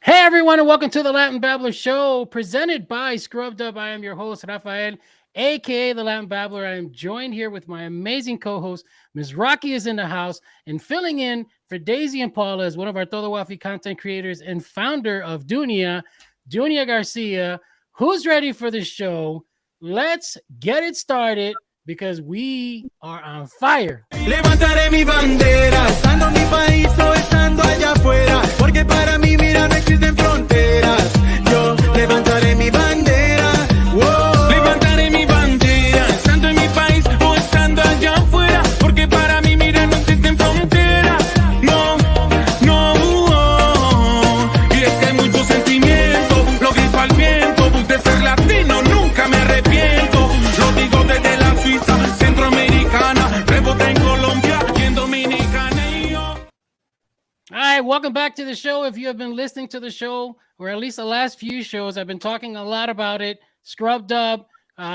Hey everyone, and welcome to the Latin Babbler Show, presented by Scrubbed Up. I am your host, Rafael, aka the Latin Babbler. I am joined here with my amazing co-host, Ms. Rocky is in the house, and filling in for Daisy and Paula is one of our Todo Wafi content creators and founder of Dunia Garcia. Who's ready for the show? Let's get it started because we are on fire. Levantaré mi bandera, estando en mi país o estando allá afuera, porque para mí, mira, no existen fronteras. Yo levantaré mi bandera, wow. Levantaré mi bandera, estando en mi país o estando allá afuera, porque para mí, mira, no existen fronteras. No, no, y es que hay mucho sentimiento, lo grito al viento, de ser latino nunca me arrepiento. Lo digo desde la Suiza, centroamericana, rebota en Colombia y en Dominicana y yo. All right, welcome back to the show. If you have been listening to the show, or at least the last few shows, I've been talking a lot about it, Scrubbed Up,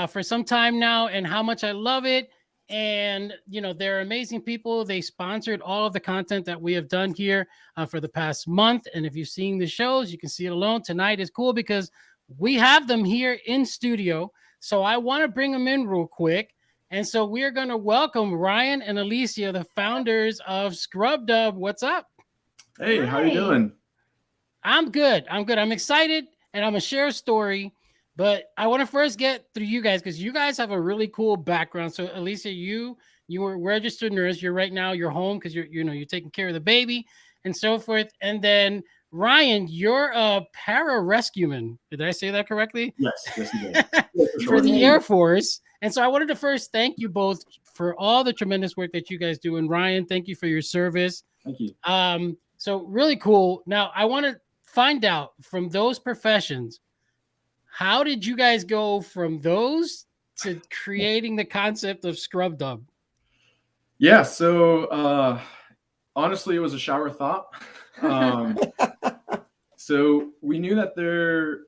for some time now, and how much I love it. And, you know, they're amazing people. They sponsored all of the content that we have done here for the past month. And if you've seen the shows, you can see it alone. Tonight is cool because we have them here in studio. So I want to bring them in real quick. And so we're going to welcome Ryan and Alicia, the founders of Scrubbed Up. What's up? Hey, how you doing? I'm good. I'm excited, and I'm gonna share a story. But I want to first get through you guys because you guys have a really cool background. So, Alicia, you were a registered nurse. You're right now you're home because you're taking care of the baby and so forth. And then Ryan, you're a pararescueman. Did I say that correctly? Yes, you did. For the Air Force. And so I wanted to first thank you both for all the tremendous work that you guys do. And Ryan, thank you for your service. Thank you. So really cool. Now I want to find out from those professions, how did you guys go from those to creating the concept of Scrubbed Up? Yeah, so honestly, it was a shower thought. So we knew that there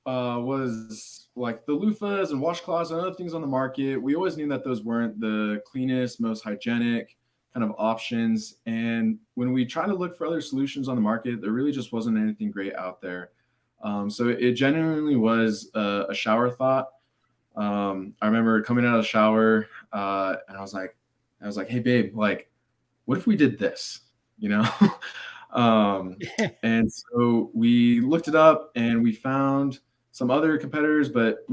was like the loofahs and washcloths and other things on the market. We always knew that those weren't the cleanest, most hygienic kind of options. And when we tried to look for other solutions on the market, there really just wasn't anything great out there. So it genuinely was a shower thought. I remember coming out of the shower and I was like, hey babe, like, what if we did this, you know? And so we looked it up and we found some other competitors, but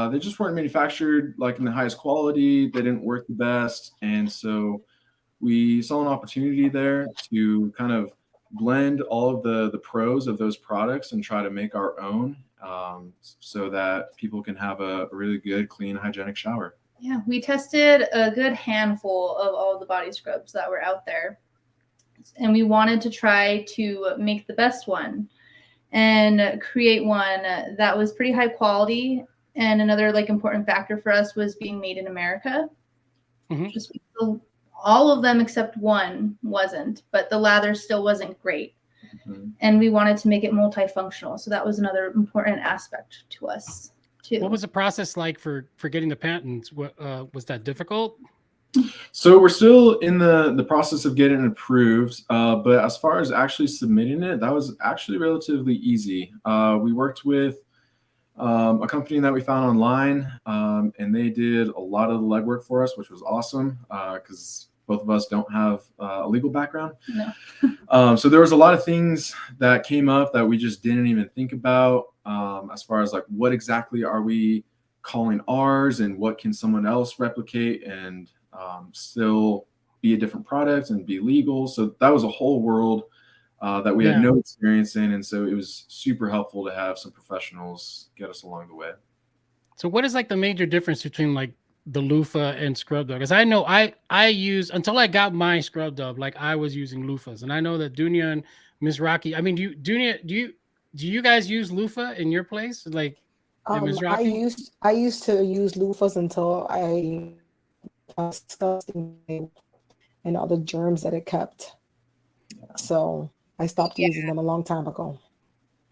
they just weren't manufactured like in the highest quality. They didn't work the best. And so we saw an opportunity there to kind of blend all of the pros of those products and try to make our own so that people can have a really good, clean, hygienic shower. Yeah, we tested a good handful of all the body scrubs that were out there. And we wanted to try to make the best one and create one that was pretty high quality. And another like important factor for us was being made in America. Mm-hmm. Just all of them except one wasn't, but the lather still wasn't great. Mm-hmm. And we wanted to make it multifunctional. So that was another important aspect to us too. What was the process like for getting the patents? Was that difficult? So we're still in the process of getting it approved, but as far as actually submitting it, that was actually relatively easy. We worked with a company that we found online, and they did a lot of the legwork for us, which was awesome because both of us don't have a legal background. No. So there was a lot of things that came up that we just didn't even think about as far as like what exactly are we calling ours and what can someone else replicate and still be a different product and be legal. So that was a whole world that we had no experience in. And so it was super helpful to have some professionals get us along the way. So what is like the major difference between like the loofah and Scrubbed Up? Because I know I use, until I got my Scrubbed Up, like I was using loofahs. And I know that Dunia and Ms. Rocky, I mean, do you guys use loofah in your place? Like Ms. Rocky? I used to use loofahs until I disgusting and all the germs that it kept. So I stopped using them a long time ago.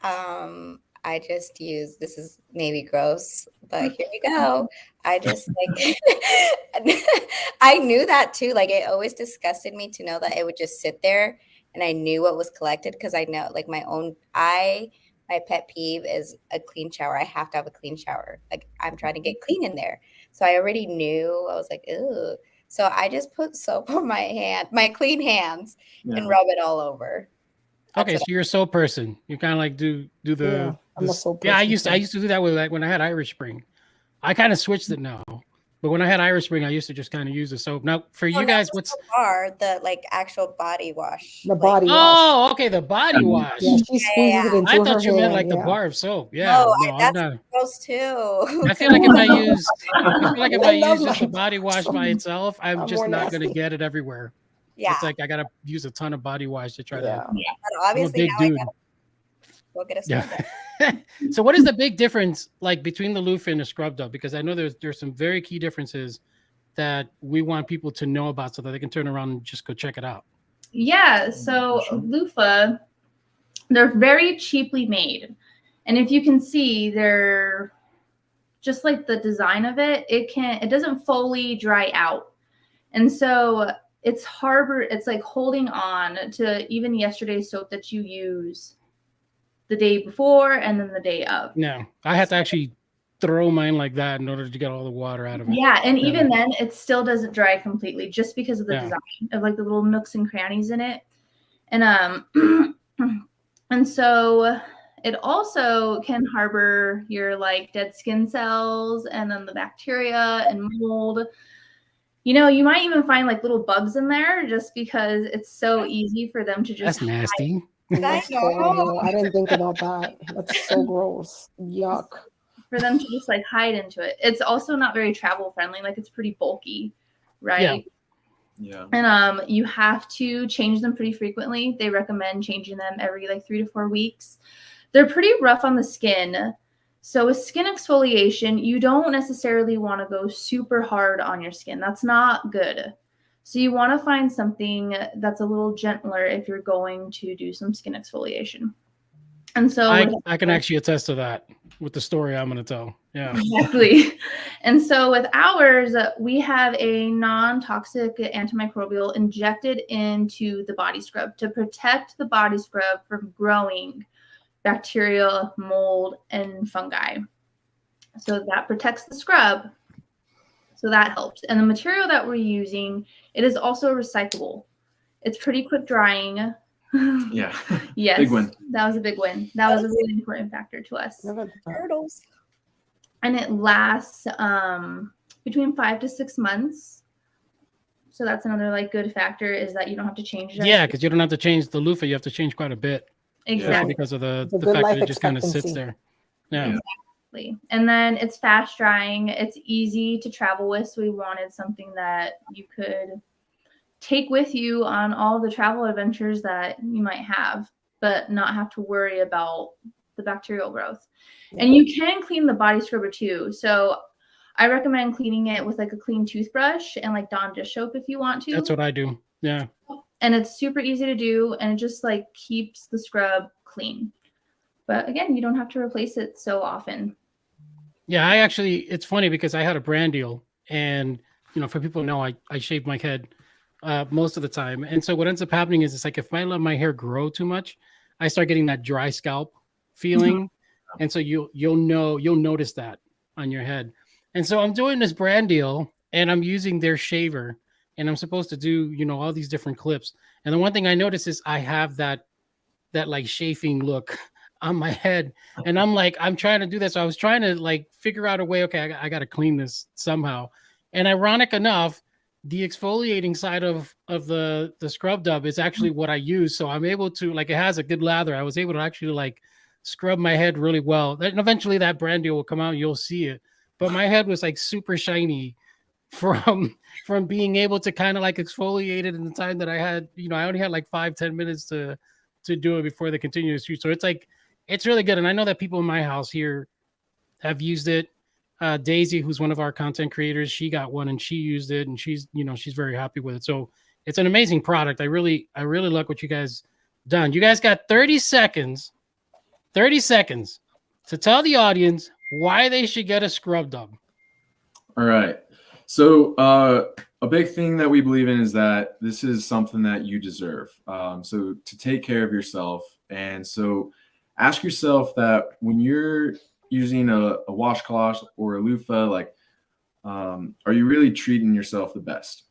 I just use, this is maybe gross, but here we go. I just like, I knew that too. Like it always disgusted me to know that it would just sit there and I knew what was collected because I know like my pet peeve is a clean shower. I have to have a clean shower. Like I'm trying to get clean in there. So I already knew. I was like, ew. So I just put soap on my clean hands, and rub it all over. Okay, so you're a soap person. You kind of like do the I'm a soap yeah. I person used to do that with like when I had Irish Spring. I kind of switched it now, but when I had Irish Spring, I used to just kind of use the soap. Now for you guys, what's the like actual body wash? the like, body wash. Oh, okay, the body wash. Yeah, she squeezes it into I her thought you meant hand, like the yeah. bar of soap. Yeah, No, no, I'm that's not. gross too. I feel like if I love use just the my- body wash by itself, I'm I'm just more not gonna nasty. get it everywhere. Yeah, It's like I gotta use a ton of body wash to try to. but I'm a obviously big now dude. I gotta go get a Yeah. scrub. So what is the big difference like between the loofah and the scrub dub? Because I know there's some very key differences that we want people to know about so that they can turn around and just go check it out. Yeah, so loofah, they're very cheaply made. And if you can see, they're just like the design of it, it doesn't fully dry out. And so it's like holding on to even yesterday's soap that you use the day before and then the day of. No, I have to actually throw mine like that in order to get all the water out of it. Yeah, and even then it still doesn't dry completely just because of the Yeah. design of like the little nooks and crannies in it. And and so it also can harbor your like dead skin cells and then the bacteria and mold. You know, you might even find like little bugs in there just because it's so easy for them to just That's nasty. That's horrible. I didn't think about that. That's so gross. Yuck. for them to just like hide into it. It's also not very travel friendly. Like it's pretty bulky, right? Yeah. And you have to change them pretty frequently. They recommend changing them every like 3 to 4 weeks. They're pretty rough on the skin. So with skin exfoliation, you don't necessarily want to go super hard on your skin. That's not good. So you want to find something that's a little gentler if you're going to do some skin exfoliation. And so I can actually attest to that with the story I'm going to tell. Yeah. Exactly. And so with ours, we have a non-toxic antimicrobial injected into the body scrub to protect the body scrub from growing bacteria, mold, and fungi. So that protects the scrub. So that helps. And the material that we're using, it is also recyclable. It's pretty quick drying. Yeah. Yes. Big win. That was a big win. That was a really important factor to us. Turtles. And it lasts between 5 to 6 months. So that's another like good factor is that you don't have to change it. Yeah, because you don't have to change the loofah. You have to change quite a bit. Exactly. Because of the good fact life that it just kind of sits expectancy. there. Yeah. Exactly. And then it's fast drying. It's easy to travel with. So we wanted something that you could take with you on all the travel adventures that you might have, but not have to worry about the bacterial growth. And you can clean the body scrubber too. So I recommend cleaning it with like a clean toothbrush and like Dawn dish soap if you want to. That's what I do. Yeah. And it's super easy to do and it just like keeps the scrub clean. But again, you don't have to replace it so often. Yeah, it's funny because I had a brand deal and, for people who know, I shave my head most of the time. And so what ends up happening is it's like if I let my hair grow too much, I start getting that dry scalp feeling. And so you'll notice that on your head. And so I'm doing this brand deal and I'm using their shaver and I'm supposed to do, all these different clips. And the one thing I notice is I have that like chafing look on my head. And I'm trying to do this. So I was trying to like figure out a way, okay, I got to clean this somehow. And ironic enough, the exfoliating side of the scrub dub is actually what I use. So I'm able to it has a good lather. I was able to actually scrub my head really well. And eventually that brand deal will come out and you'll see it. But my head was super shiny from being able to kind of exfoliate it in the time that I had, I only had 5-10 minutes to do it before the continuous use. So it's really good. And I know that people in my house here have used it. Daisy, who's one of our content creators, she got one and she used it and she's very happy with it. So it's an amazing product. I really like what you guys done. You guys got 30 seconds to tell the audience why they should get a scrub dub. All right. So a big thing that we believe in is that this is something that you deserve. So to take care of yourself. And so ask yourself that when you're using a washcloth or a loofah, like, are you really treating yourself the best?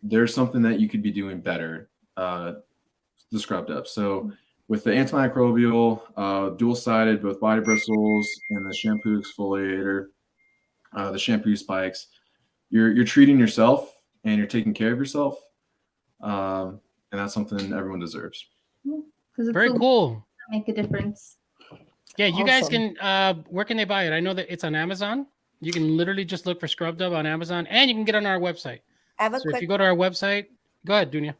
There's something that you could be doing better, the scrubbed up. So with the antimicrobial, dual-sided, both body bristles and the shampoo exfoliator, the shampoo spikes, you're treating yourself and you're taking care of yourself. And that's something everyone deserves. Very cool. Make a difference. Yeah, you Awesome. guys can, where can they buy it? I know that it's on Amazon. You can literally just look for Scrub Dub on Amazon, and you can get on our website. I have a So quick. if you go to our website, go ahead, Dunya.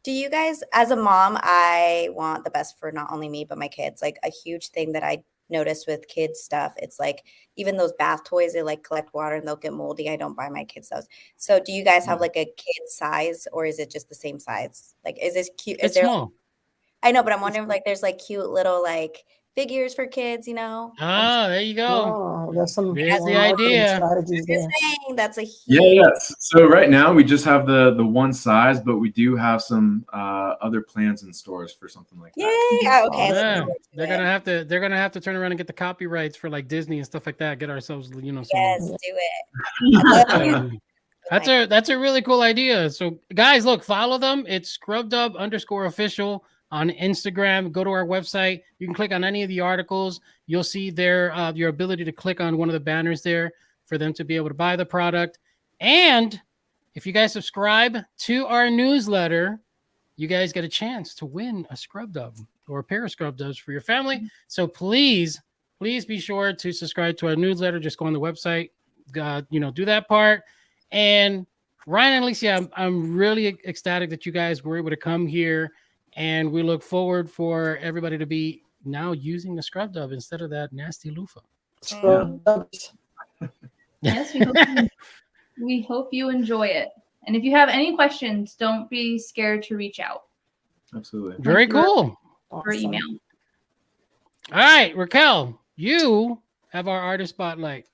Do you guys, as a mom, I want the best for not only me, but my kids. Like a huge thing that I notice with kids stuff, it's like even those bath toys, they like collect water and they'll get moldy. I don't buy my kids those. So do you guys have like a kid size, or is it just the same size? Like, is this cute? Is It's there? small. I know, but I'm wondering if like there's like cute little like figures for kids, you know? Ah, there you go. Oh, there's some There's the marketing idea. strategies Just there. saying, that's a huge. Yeah. So right now we just have the one size, but we do have some other plans in stores for something like that. Yay! Oh, okay. Yeah, looking forward to they're it. gonna have to turn around and get the copyrights for like Disney and stuff like that. Get ourselves, some. Yes, do it. I love you. Um, that's a really cool idea. So guys, look, follow them. It's scrubdub_official on Instagram. Go to our website. You can click on any of the articles. You'll see there your ability to click on one of the banners there for them to be able to buy the product. And if you guys subscribe to our newsletter, you guys get a chance to win a Scrub Dub or a pair of Scrub Dubs for your family. So please be sure to subscribe to our newsletter. Just go on the website, do that part. And Ryan and Alicia, I'm really ecstatic that you guys were able to come here. And we look forward for everybody to be now using the Scrub Dub instead of that nasty loofah. Scrub dubs. Yes, we hope you enjoy it. And if you have any questions, don't be scared to reach out Absolutely. Very cool. or Awesome. email. All right, Raquel, you have our artist spotlight.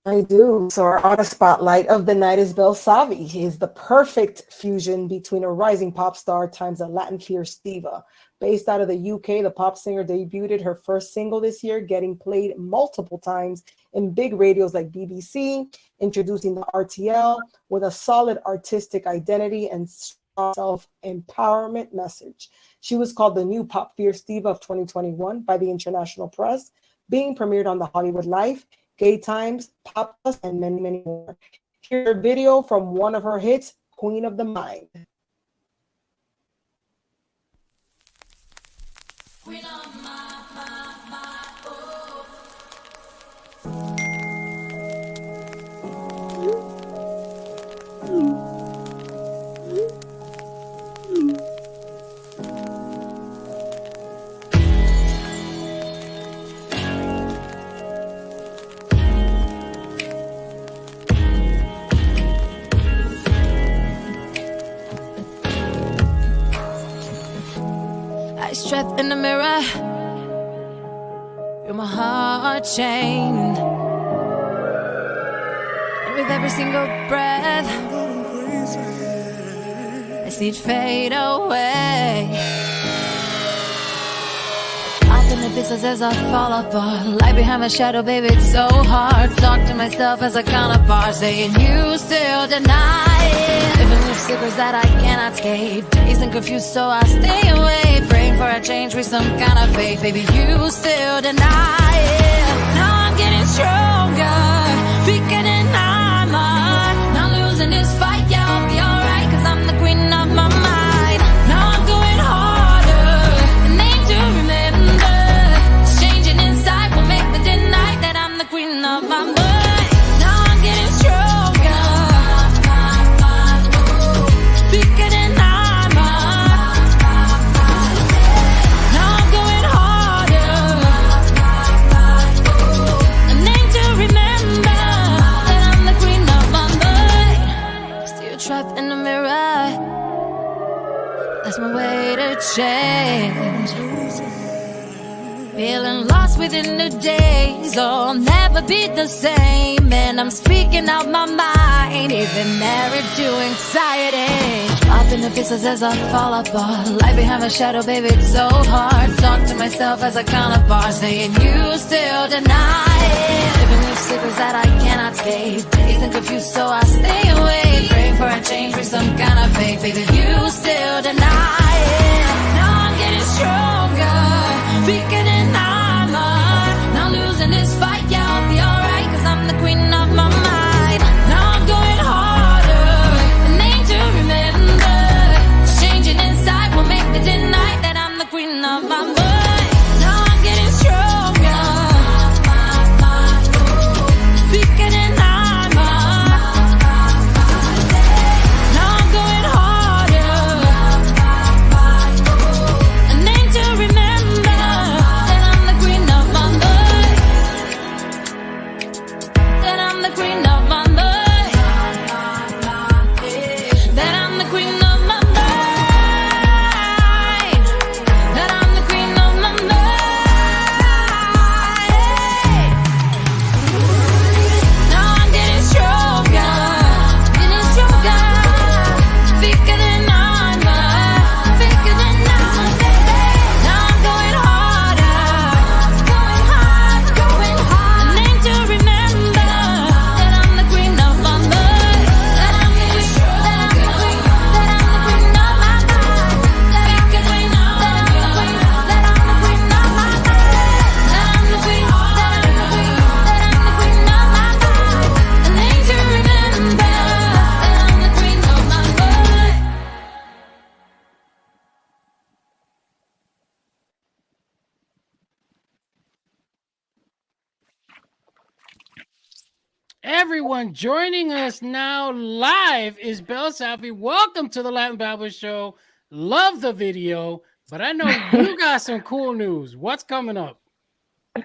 I do. So our artist spotlight of the night is BELLSAVVY. He is the perfect fusion between a rising pop star times a Latin fierce diva. Based out of the UK, the pop singer debuted her first single this year, getting played multiple times in big radios like BBC, introducing the RTL with a solid artistic identity and strong self-empowerment message. She was called the new pop fierce diva of 2021 by the international press, being premiered on The Hollywood Life, Gay Times, Pop Plus, and many, many more. Here's a video from one of her hits, Queen of the Mind. I strapped in the mirror, feel my heart chained, and with every single breath, I see it fade away. Popping the pieces as I fall apart, light behind my shadow, baby, it's so hard. Talk to myself as a counterpart, saying you still deny it. Living with secrets that I cannot escape, dazed and confused, so I stay away. Praying for a change with some kind of faith, baby, you still deny it. Now I'm getting stronger, weaker than armor. Not losing this fight, yeah, I'll be alright, cause I'm the queen of my mind. Now I'm going harder, a name to remember. It's changing inside, will make me deny that I'm the queen of my mind. Now I'm getting stronger, weaker than armor. Now I'm going harder, a name to remember, that I'm the queen of my mind. Still trapped in the mirror, that's my way to change. Feeling lost within the days, oh, I'll never be the same. And I'm speaking out my mind, even married to anxiety. Up in the pieces as I fall apart. Light behind my shadow, baby, it's so hard. Talk to myself as I counterpart, saying you still deny it. Living with secrets that I cannot escape. Dazed and confused, so I stay away. Praying for a change with some kind of faith, baby, you still deny it. Now I'm getting stronger, weaker than armor. Not losing this fight, yeah, I'll be alright, cause I'm the queen of my mind. Now I'm going harder, a name to remember. Changing inside will make me deny that I'm the queen of my mind. Now I'm getting stronger, weaker than armor. Now I'm going harder, a name to remember. That I'm the queen of my mind. That I'm the queen of my mind. That I'm the queen of my mind. That I'm the queen of my mind. Now I'm getting stronger, thicker than armor, thicker than armor. Now I'm going harder, going hard. A name to remember. That I'm the queen of my mind. That I'm getting stronger, that I'm the queen of my mind. Thicker than armor, that I'm the queen of my mind. That I'm the queen, that I'm the queen, that I'm the queen of my mind. A name to remember. That I'm the queen of my mind. Everyone joining us now live is BELLSAVVY. Welcome to the Latin Babbler Show. Love the video, but I know you got some cool news. What's coming up?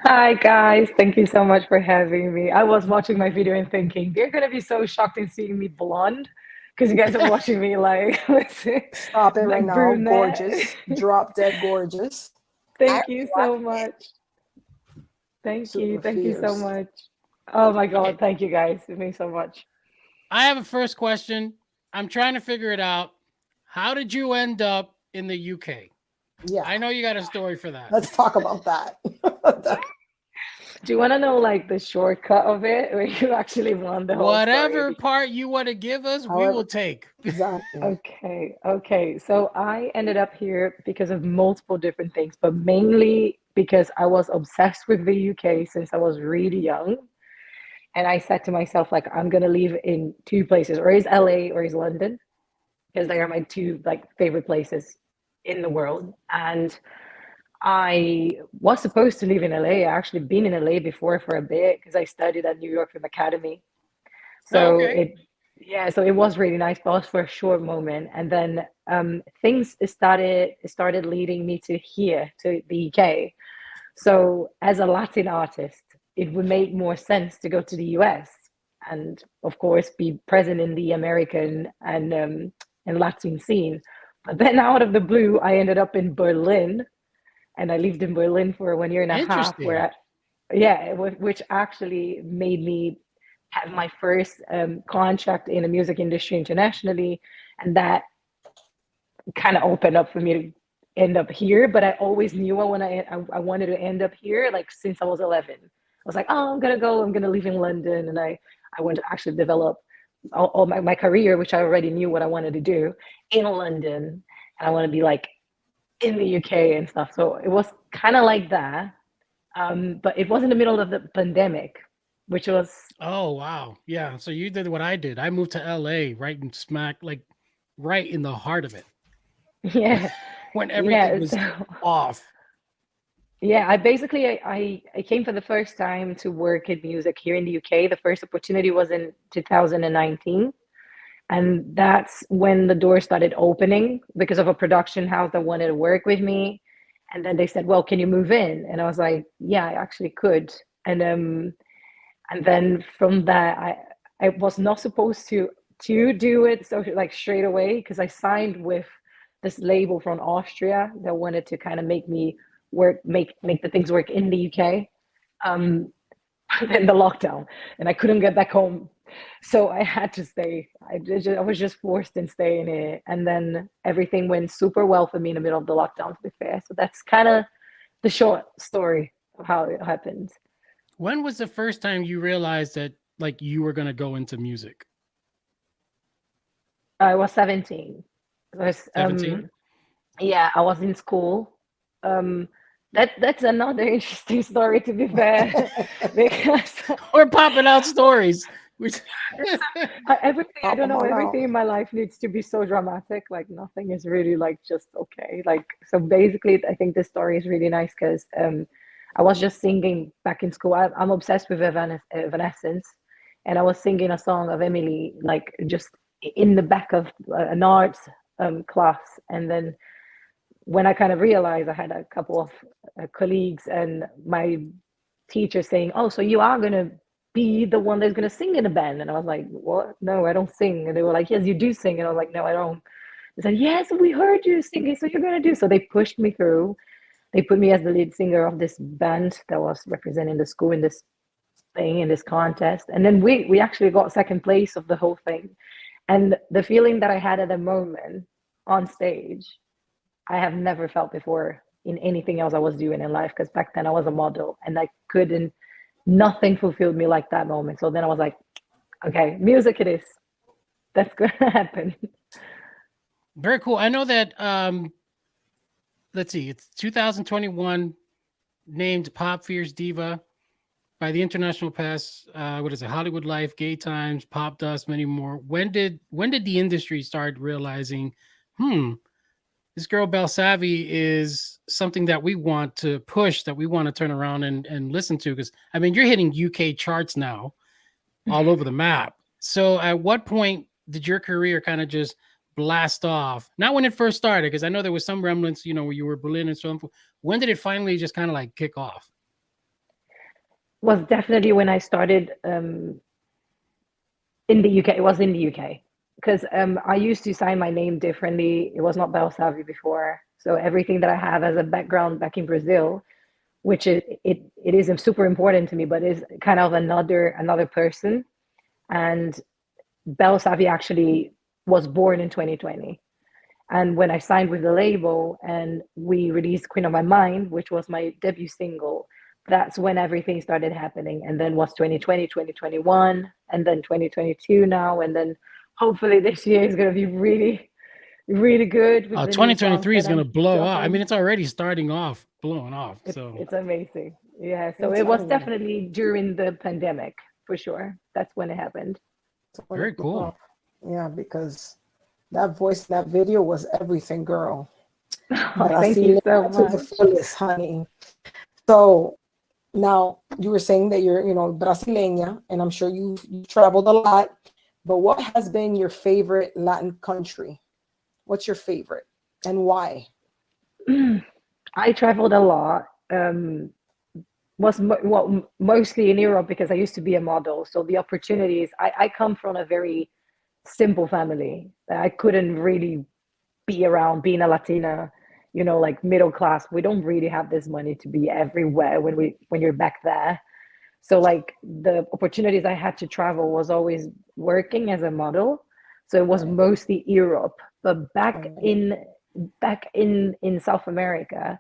Hi guys, thank you so much for having me. I was watching my video and thinking they're gonna be so shocked in seeing me blonde because you guys are watching me like Stop it right like now. brunette. Gorgeous. Drop dead gorgeous. Thank you so much. Thank you so fierce. much. Oh my God, thank you guys. It means so much. I have a first question. I'm trying to figure it out. How did you end up in the UK? Yeah. I know you got a story for that. Let's talk about that. Do you want to know like the shortcut of it, where you actually won the whole Whatever story? part you want to give us, we However- will take. Exactly. Okay. So I ended up here because of multiple different things, but mainly because I was obsessed with the UK since I was really young. And I said to myself, like, I'm gonna live in two places, or is LA or is London, because they are my two like favorite places in the world. And I was supposed to live in LA. I actually been in LA before for a bit because I studied at New York Film Academy. So Okay. so it was really nice, but it was for a short moment. And then things started leading me to here, to the UK. So as a Latin artist, it would make more sense to go to the US and of course be present in the American and Latin scene. But then out of the blue, I ended up in Berlin, and I lived in Berlin for 1 year and a half, Interesting. which actually made me have my first contract in the music industry internationally, and that kind of opened up for me to end up here. But I always knew I wanted to end up here, like since I was 11. I was like, oh, I'm gonna live in London, and I want to actually develop all my career, which I already knew what I wanted to do in London, and I want to be like in the UK and stuff. So it was kind of like that, but it was in the middle of the pandemic, which was Oh, wow. Yeah. So you did what I did. I moved to LA right in smack, like right in the heart of it yeah. when everything was so- off. Yeah, I came for the first time to work in music here in the UK. The first opportunity was in 2019. And that's when the door started opening because of a production house that wanted to work with me. And then they said, well, can you move in? And I was like, yeah, I actually could. And then from that, I was not supposed to do it so like straight away, because I signed with this label from Austria that wanted to kind of make me make the things work in the UK. Then the lockdown, and I couldn't get back home, so I had to stay. I was just forced in staying here, and then everything went super well for me in the middle of the lockdown, to be fair. So that's kind of the short story of how it happened. When was the first time you realized that like you were going to go into music? I was 17. I was 17? Yeah, I was in school. That's another interesting story, to be fair, because We're popping out stories. everything, I don't know, everything in my life needs to be so dramatic. Like nothing is really like just okay. Like, so basically, I think this story is really nice because I was just singing back in school. I'm obsessed with Evanescence, and I was singing a song of Emily, like just in the back of an arts class. And then when I kind of realized, I had a couple of colleagues and my teacher saying, "Oh, so you are gonna be the one that's gonna sing in the band?" And I was like, "What? No, I don't sing." And they were like, "Yes, you do sing." And I was like, "No, I don't." They said, "Yes, we heard you singing, so you're gonna do." So they pushed me through. They put me as the lead singer of this band that was representing the school in this thing, in this contest. And then we actually got second place of the whole thing. And the feeling that I had at the moment on stage, I have never felt before in anything else I was doing in life, because back then I was a model and nothing fulfilled me like that moment. So then I was like, okay, music it is. That's going to happen. Very cool. I know that, let's see, it's 2021, named Pop Fierce Diva by the International Press. What is it? Hollywood Life, Gay Times, Pop Dust, many more. When did the industry start realizing, this girl BELLSAVVY is something that we want to push, that we want to turn around and listen to? Because I mean, you're hitting UK charts now all over the map. So at what point did your career kind of just blast off? Not when it first started, because I know there was some remnants, where you were Berlin and so on. When did it finally just kind of like kick off? Was definitely when I started in the UK. It was in the UK. Because I used to sign my name differently. It was not BELLSAVVY before. So everything that I have as a background back in Brazil, which it is super important to me, but is kind of another person. And BELLSAVVY actually was born in 2020. And when I signed with the label and we released Queen of My Mind, which was my debut single, that's when everything started happening. And then was 2020, 2021, and then 2022 now, and then hopefully this year is going to be really, really good. 2023 is going to blow up. I mean, it's already starting off, blowing off. So it's amazing. Yeah. So it was definitely during the pandemic, for sure. That's when it happened. Very cool. Yeah, because that voice, that video was everything, girl. Thank you so much. To the fullest, honey. So now you were saying that you're, Brasileña, and I'm sure you traveled a lot. But what has been your favorite Latin country? What's your favorite and why? I traveled a lot. Mostly in Europe, because I used to be a model. So the opportunities, I come from a very simple family. I couldn't really be around being a Latina, like middle class. We don't really have this money to be everywhere when you're back there. So like the opportunities I had to travel was always working as a model. So it was mostly Europe, but back in South America,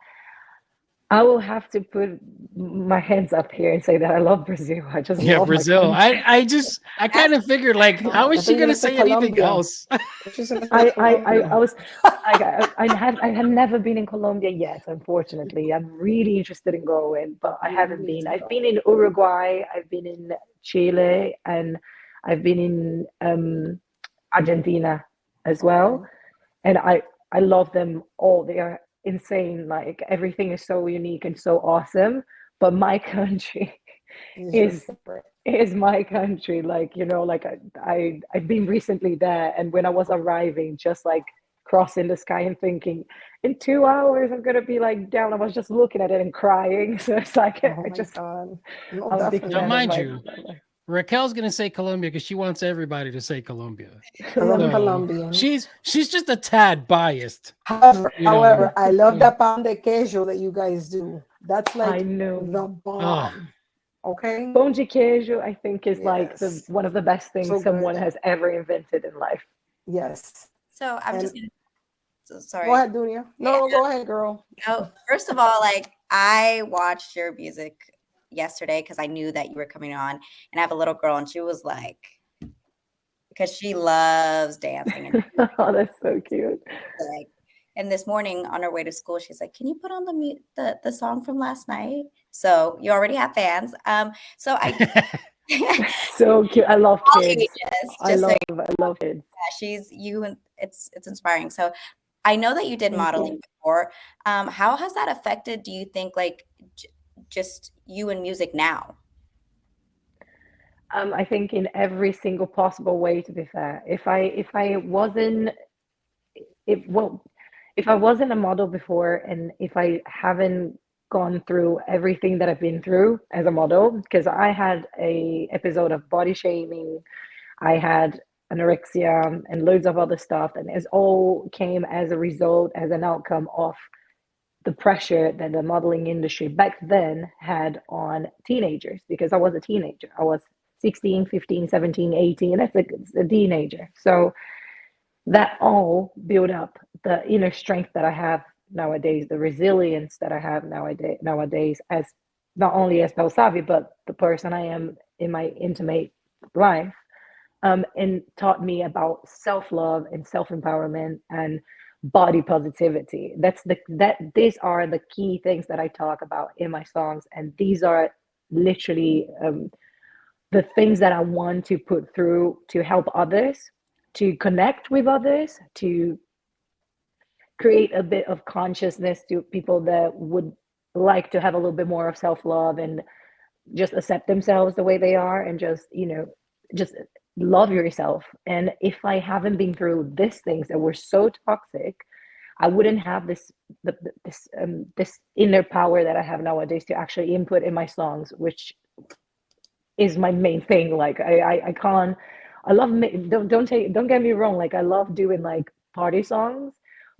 I will have to put my hands up here and say that I love Brazil. I just love Brazil. I kind of figured, like, how is she gonna say anything else? I have never been in Colombia yet, unfortunately. I'm really interested in going, but I haven't been. I've been in Uruguay, I've been in Chile, and I've been in Argentina as well. And I love them all. They are insane. Like everything is so unique and so awesome. But my country is my country. Like, I've been recently there, and when I was arriving, just like crossing the sky and thinking, in 2 hours I'm gonna be like down. I was just looking at it and crying. So it's like God. No, now, mind you, Raquel's gonna say Colombia because she wants everybody to say Colombia. I'm So, Colombian. she's just a tad biased. However, You know. however, I love that pan de queso that you guys do. That's I like know. the bomb. Okay. Pão de queijo, I think, is like Yes. one of the best things So someone good. has ever invented in life. Yes. So I'm just And- gonna. So, sorry. Go ahead, Dunia. No, go ahead, girl. Oh, first of all, like I watched your music yesterday because I knew that you were coming on, and I have a little girl, and she was like, because she loves dancing, and Oh, that's so cute. like, and this morning on her way to school, she's like, "Can you put on the song from last night?" So you already have fans. So I. So cute. I love all kids. ages, I just love, like I love kids. she's you, and it's inspiring. So I know that you did Thank modeling you. before. How has that affected, do you think, like just you and music now? I think in every single possible way, to be fair. If I wasn't if I wasn't a model before, and if I haven't gone through everything that I've been through as a model, because I had a episode of body shaming, I had anorexia and loads of other stuff, and it all came as a result, as an outcome of the pressure that the modeling industry back then had on teenagers, because I was a teenager. I was 16, 15, 17, 18, that's a teenager. So that all built up the inner strength that I have nowadays, the resilience that I have nowadays, as not only as BELLSAVVY, but the person I am in my intimate life, and taught me about self-love and self-empowerment and body positivity. These are the key things that I talk about in my songs, and these are literally the things that I want to put through to help others, to connect with others, to create a bit of consciousness to people that would like to have a little bit more of self-love and just accept themselves the way they are, and just just love yourself. And if I haven't been through these things that were so toxic, I wouldn't have this inner power that I have nowadays to actually input in my songs, which is my main thing. Like I can't. I love don't get me wrong. Like I love doing like party songs,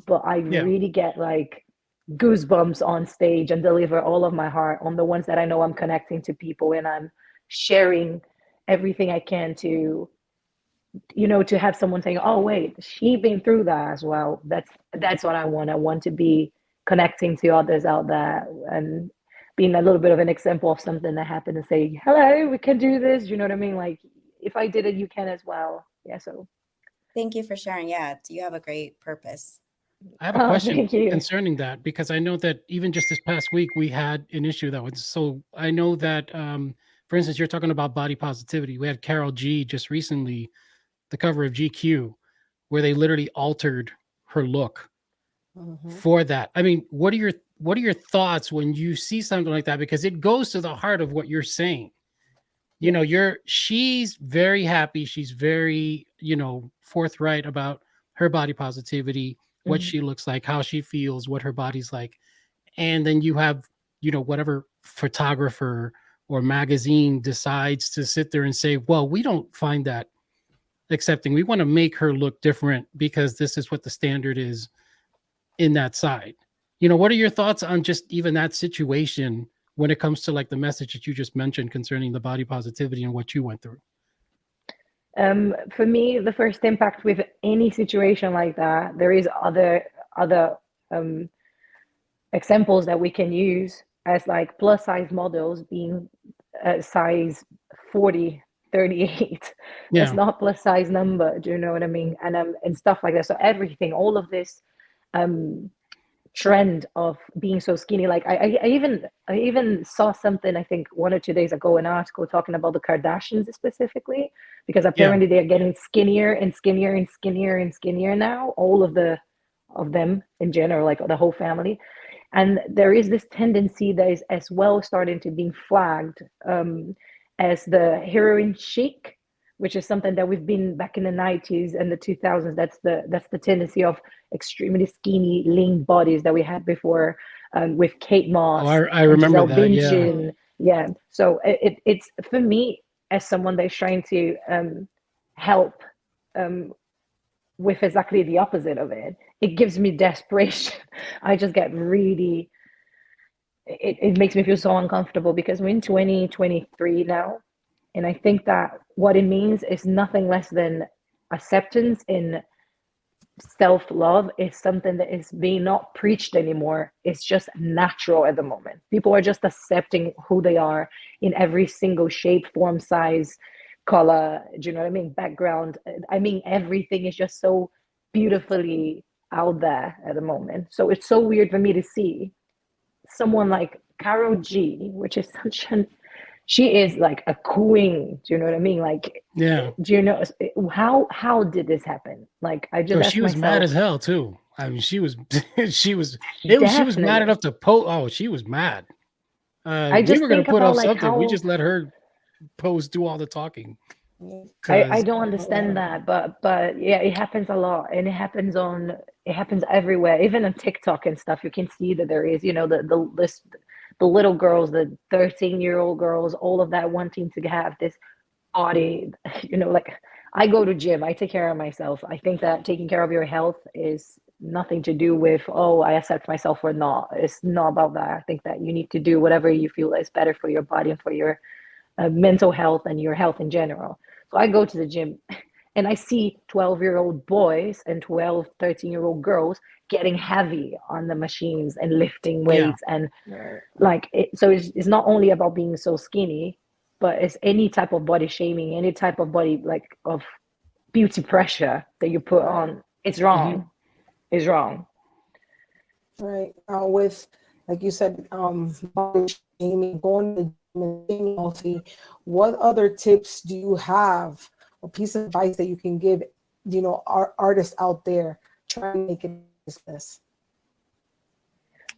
but I really get like goosebumps on stage and deliver all of my heart on the ones that I know I'm connecting to people, and I'm sharing everything I can to to have someone saying, oh wait, she been through that as well. That's what I want to be connecting to others out there, and being a little bit of an example of something that happened, and say, hello, we can do this. You know what I mean? Like if I did it, you can as well. Yeah. So Thank you for sharing. Yeah, you have a great purpose. I have a question thank you. concerning that, because I know that even just this past week we had an issue that was so. I know that, for instance, you're talking about body positivity. We had Carol G just recently, the cover of GQ, where they literally altered her look for that. I mean, what are your thoughts when you see something like that? Because it goes to the heart of what you're saying. You know, she's very happy. She's very, forthright about her body positivity, what she looks like, how she feels, what her body's like. And then you have, whatever photographer or magazine decides to sit there and say, well, we don't find that accepting. We want to make her look different because this is what the standard is in that side. What are your thoughts on just even that situation when it comes to like the message that you just mentioned concerning the body positivity and what you went through? For me, the first impact with any situation like that, there is other examples that we can use, as like plus size models being size 40, 38. It's not plus size number. Do you know what I mean? And stuff like that. So everything, all of this trend of being so skinny. Like I even saw something, I think 1 or 2 days ago, an article talking about the Kardashians specifically, because apparently they're getting skinnier and skinnier and skinnier and skinnier now, all of them in general, like the whole family. And there is this tendency that is as well starting to be flagged as the heroin chic, which is something that we've been back in the 90s and the 2000s. That's the tendency of extremely skinny, lean bodies that we had before, with Kate Moss. I remember that. Yeah. So it's for me, as someone that's trying to help with exactly the opposite of it, it gives me desperation. I just get really, it makes me feel so uncomfortable because we're in 2023 now. And I think that what it means is nothing less than acceptance in self-love is something that is being not preached anymore. It's just natural at the moment. People are just accepting who they are in every single shape, form, size, color, do you know what I mean? Background. I mean, everything is just so beautifully out there at the moment. So it's so weird for me to see someone like Karol G, which is such an, she is like a queen. Do you know what I mean? Like, Yeah. do you know how did this happen? Like, I just So asked she was myself, mad as hell too. I mean, she was she was mad Definitely. enough to post. Oh, she was mad. I We just were gonna think put about up like something. We how just let her post, do all the talking. I don't understand that, but yeah, it happens a lot, and it happens everywhere, even on TikTok and stuff. You can see that there is, you know, the little girls, the 13-year-old girls, all of that wanting to have this body, you know, like I go to gym, I take care of myself. I think that taking care of your health is nothing to do with, oh, I accept myself or not. It's not about that. I think that you need to do whatever you feel is better for your body and for your mental health and your health in general. So I go to the gym and I see 12-year-old boys and 12, 13-year-old girls getting heavy on the machines and lifting weights. And like, so it's not only about being so skinny, but it's any type of body shaming, any type of body, like of beauty pressure that you put on. It's wrong. It's wrong. Right. With, like you said, body shaming, going to the gym and being healthy, what other tips do you have, or piece of advice that you can give, you know, our artists out there trying to make it business?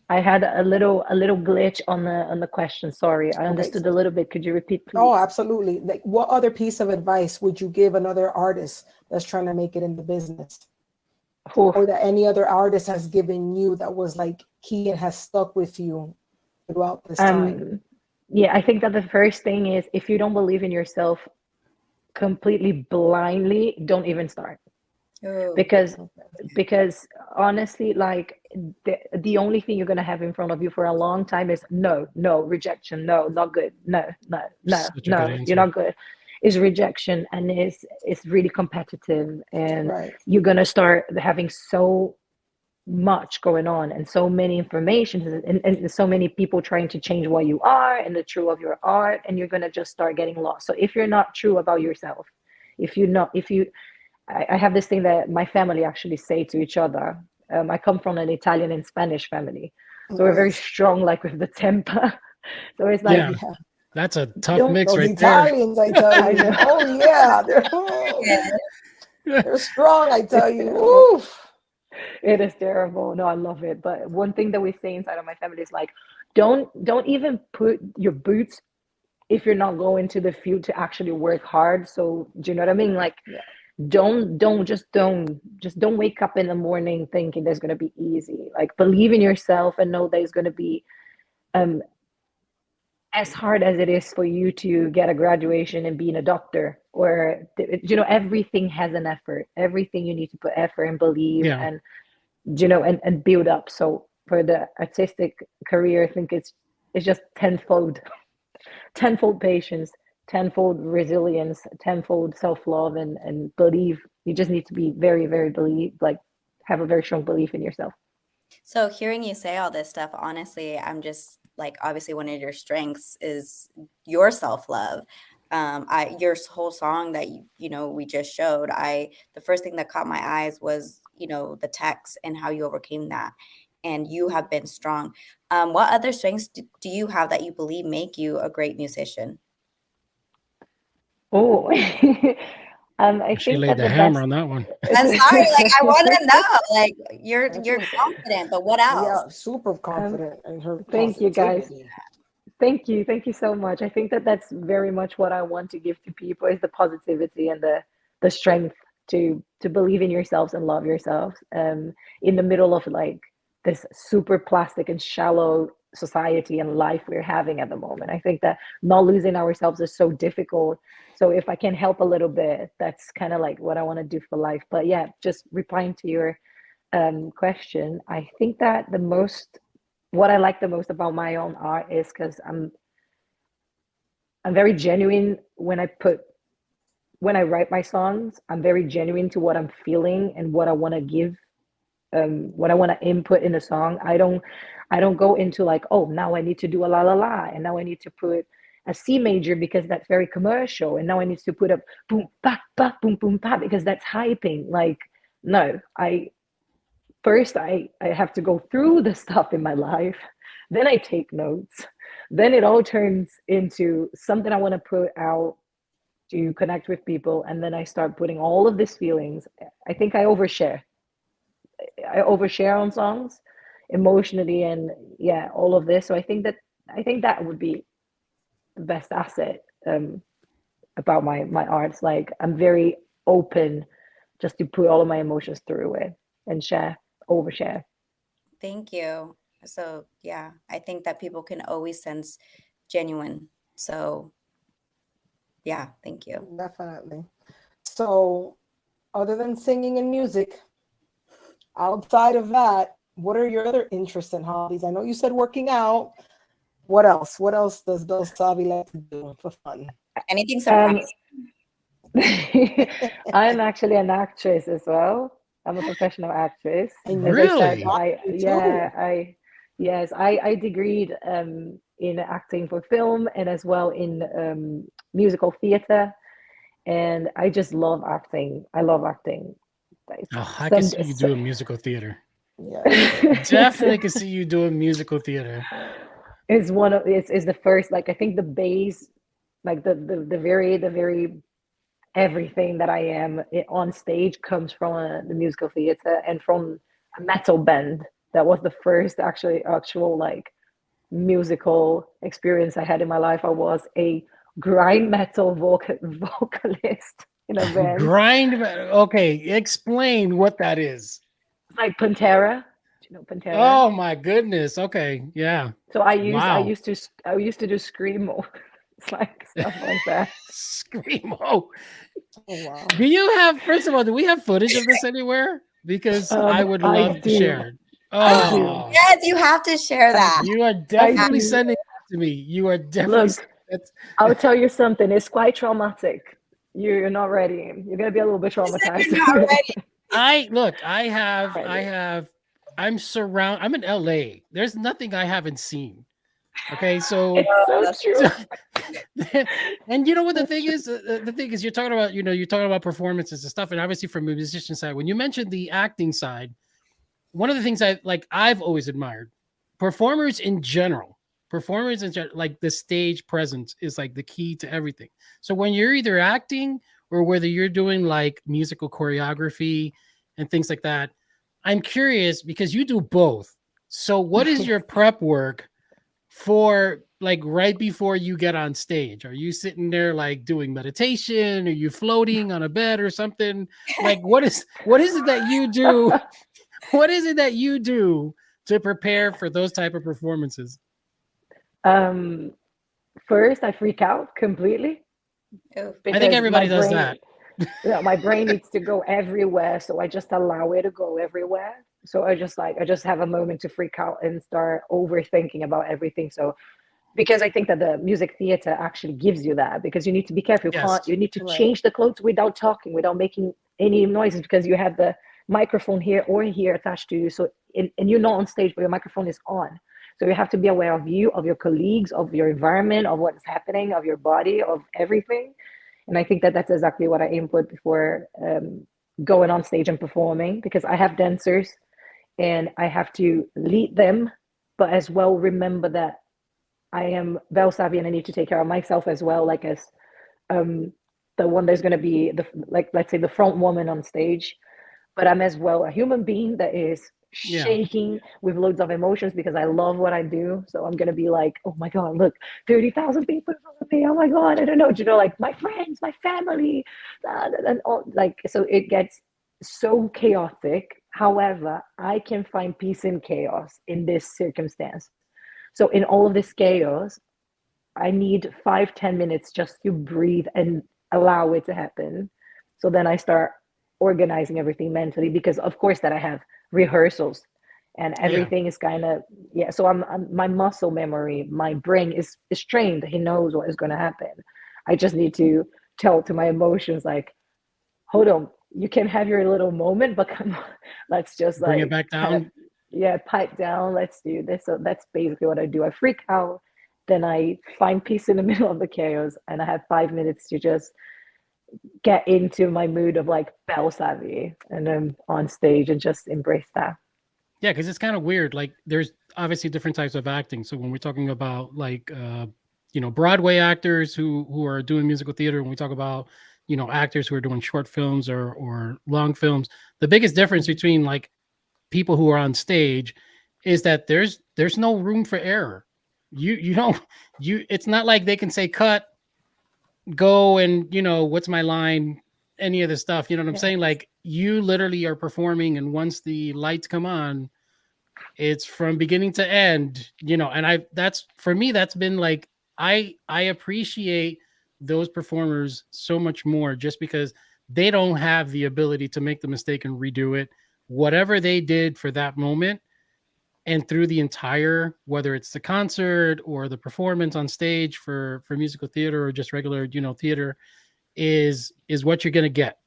I had a little glitch on the question. Sorry, I understood a little bit. Could you repeat, please? Oh, absolutely. Like, what other piece of advice would you give another artist that's trying to make it in the business? Or that any other artist has given you that was like key and has stuck with you throughout this time? Yeah, I think that the first thing is, if you don't believe in yourself completely blindly, don't even start. Because honestly, like the only thing you're gonna have in front of you for a long time is no, rejection, no, not good, no, you're not good. Is rejection, and it's really competitive, and you're gonna start having so much going on and so many information and so many people trying to change what you are and the truth of your art, and you're gonna just start getting lost. So if you're not true about yourself, I have this thing that my family actually say to each other. I come from an Italian and Spanish family, so we're very strong, like with the temper. So it's like, that's a tough mix those right Italians, there. I tell you. Oh yeah, they're strong, I tell you. Oof. It is terrible. No, I love it. But one thing that we say inside of my family is like, don't even put your boots if you're not going to the field to actually work hard. So do you know what I mean? Like, don't wake up in the morning thinking there's going to be easy. Like, believe in yourself and know that it's going to be as hard as it is for you to get a graduation and being a doctor, or you know, everything has an effort. Everything you need to put effort and believe and, you know, and build up. So for the artistic career, I think it's just tenfold patience, tenfold resilience, tenfold self-love, and believe. You just need to be very, very have a very strong belief in yourself. So hearing you say all this stuff, honestly, I'm just like, obviously one of your strengths is your self-love. Your whole song that you know we just showed, the first thing that caught my eyes was, you know, the text and how you overcame that, and you have been strong. What other strengths do you have that you believe make you a great musician? Oh, I She think laid that the the hammer best. on that one. I'm sorry, like I want to know, like you're confident, but what else? Yeah, super confident in her. Thank you, guys. positivity. Thank you so much. I think that that's very much what I want to give to people, is the positivity and the strength to believe in yourselves and love yourselves. In the middle of like this super plastic and shallow society and life we're having at the moment. I think that not losing ourselves is so difficult. So if I can help a little bit, that's kind of like what I want to do for life. But yeah, just replying to your question, I think that what I like the most about my own art is because I'm very genuine when I write my songs. I'm very genuine to what I'm feeling and what I want to give, what I want to input in a song. I don't go into like, oh, now I need to do a la la la, and now I need to put a C major because that's very commercial, and now I need to put a boom ba ba boom boom ba because that's hyping. Like, no, first I have to go through the stuff in my life, then I take notes, then it all turns into something I want to put out to connect with people, and then I start putting all of these feelings. I think I overshare on songs emotionally, and yeah, all of this. So I think that would be the best asset about my arts. Like, I'm very open just to put all of my emotions through it and overshare. Thank you. So yeah, I think that people can always sense genuine. So yeah, thank you. Definitely. So, other than singing and music, outside of that, what are your other interests and hobbies? I know you said working out. What else? What else does BELLSAVVY like to do for fun? Anything surprising? I'm actually an actress as well. I'm a professional actress. Really? I degreed in acting for film and as well in musical theater, and I just love acting. I love acting. I can see you doing musical theater. Yeah. Definitely can see you doing musical theater. It's the first, like, I think the base, like the very everything that I am on stage comes from the musical theater and from a metal band. That was the first actual like musical experience I had in my life. I was a grind metal vocalist in a band. Grind metal. Okay, explain what that is. Like Pantera. Do you know Pantera? Oh my goodness. Okay, yeah. So I used to do screamo. It's like stuff like that. Screamo. Oh, wow. Do you have, first of all, do we have footage of this anywhere? Because I would love to share it. Oh, Yes, you have to share that. you are definitely sending it to me. You are definitely. Look, I'll tell you something. It's quite traumatic. You're not ready. You're gonna be a little bit traumatized. I'm in LA. There's nothing I haven't seen. Okay, so That's true. and you know what the thing is? The thing is, you're talking about performances and stuff, and obviously from a musician side, when you mentioned the acting side, one of the things I've always admired performers in general, like the stage presence is like the key to everything. So when you're either acting or whether you're doing like musical choreography and things like that, I'm curious because you do both. So what is your prep work for, like, right before you get on stage? Are you sitting there like doing meditation? Are you floating on a bed or something? Like, what is it that you do? What is it that you do to prepare for those type of performances? First, I freak out completely. I think everybody does that. My brain needs to go everywhere, so I just allow it to go everywhere. So I just have a moment to freak out and start overthinking about everything. So because I think that the music theater actually gives you that, because you need to be careful. You need to change the clothes without talking, without making any noises, because you have the microphone here or here attached to you. So and you're not on stage, but your microphone is on. So you have to be aware of you, of your colleagues, of your environment, of what's happening, of your body, of everything. And I think that that's exactly what I input before going on stage and performing, because I have dancers and I have to lead them, but as well remember that I am BELLSAVVY and I need to take care of myself as well, like as the one that's going to be let's say the front woman on stage, but I'm as well a human being that is shaking with loads of emotions because I love what I do. So I'm going to be like, oh my God, look, 30,000 people in front of me. Oh my God, I don't know. Like my friends, my family, and all, like, so it gets so chaotic. However, I can find peace in chaos in this circumstance. So in all of this chaos, I need 5-10 minutes just to breathe and allow it to happen. So then I start organizing everything mentally, because of course that I have rehearsals and everything is kind of, so I'm my muscle memory, my brain is trained. He knows what is going to happen. I just need to tell to my emotions, like, hold on, you can have your little moment, but come on, let's just Bring like it back down. pipe down, let's do this. So that's basically what I do. I freak out, then I find peace in the middle of the chaos, and I have 5 minutes to just get into my mood of like bell savvy, and then on stage and just embrace that. Yeah, because it's kind of weird. Like, there's obviously different types of acting. So when we're talking about like Broadway actors who are doing musical theater, when we talk about actors who are doing short films or long films, the biggest difference between like people who are on stage is that there's no room for error. It's not like they can say cut, go, and what's my line, any of the stuff, you know what I'm saying? Like, you literally are performing, and once the lights come on, it's from beginning to end, and that's, for me, that's been like, I appreciate those performers so much more, just because they don't have the ability to make the mistake and redo it. Whatever they did for that moment and through the entire, whether it's the concert or the performance on stage for musical theater or just regular theater, is what you're going to get.